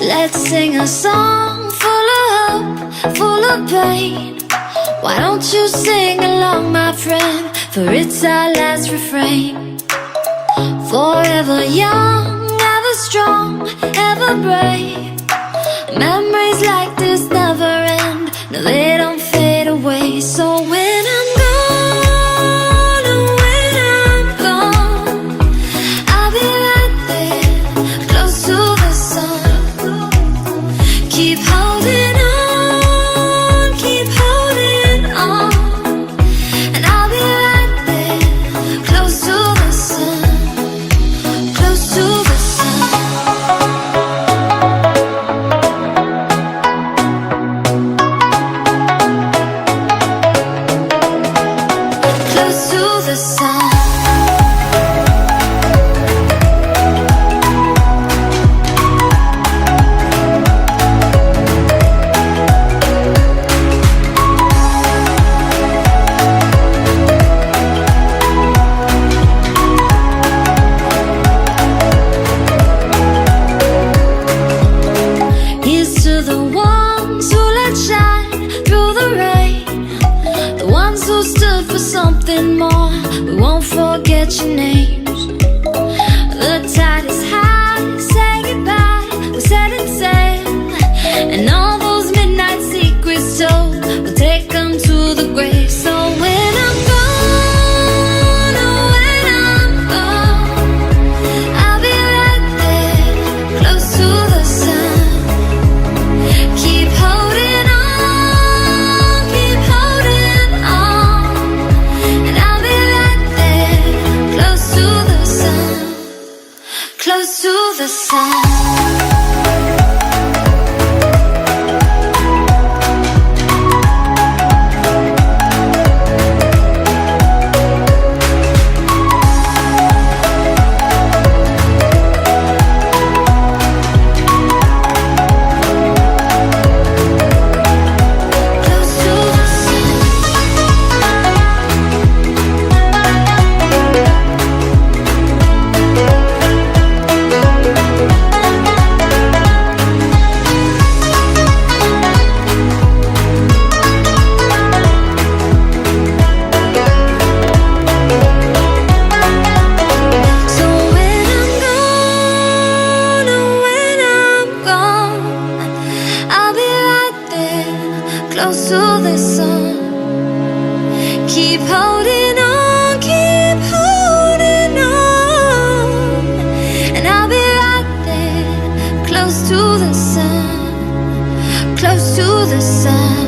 Let's sing a song full of hope, full of pain. Why don't you sing along, my friend, for it's our last refrain. Forever young, ever strong, ever brave. Memories like this never end, no, they don't fade away. So when I'm gone, oh, when I'm gone, I'll be right there, close to the sun. Keep holding on, keep holding on, and I'll be right there, close to the sun, close to the sun. Close to the sun. Here's to the ones who let shine through the rain, the ones who stood for something more. We won't forget your names. The tide is high, say goodbye, we're setting sail, and all those midnight secrets told, we'll take them to the grave. So when I'm gone, oh, when I'm gone, I'll be right there, close to the sun. Keep holding on, keep holding on, and I'll be right there, close to the sun, close to the sun. Close to the sun. So when I'm gone, oh, when I'm gone, I'll be right there, close to the sun. Keep holding on, keep holding on, and I'll be right there, close to the sun, close to the sun.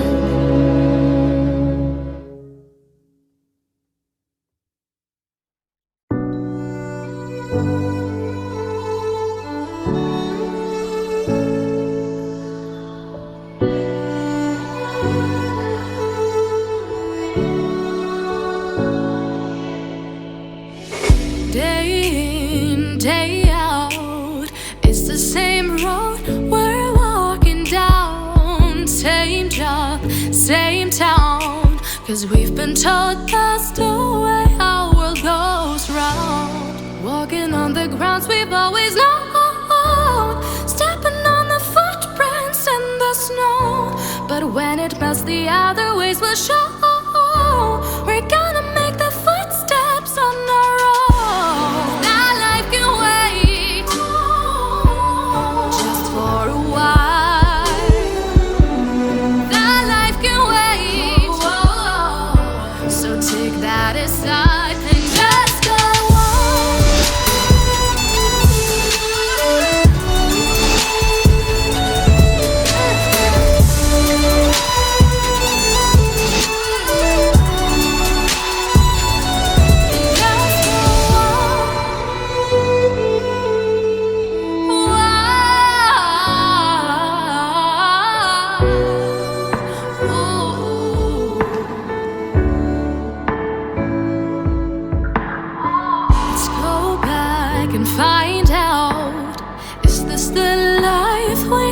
Day in, day out, it's the same road we're walking down. Same job, same town, 'cause we've been told that's the way our world goes round. Walking on the grounds we've always known, stepping on the footprints in the snow. But when it melts, the other ways will show. We're gonna make the footsteps on our own. Now life can wait, just for a while. Now life can wait, so take that aside and just go on. Let's go back and find out, is this the life we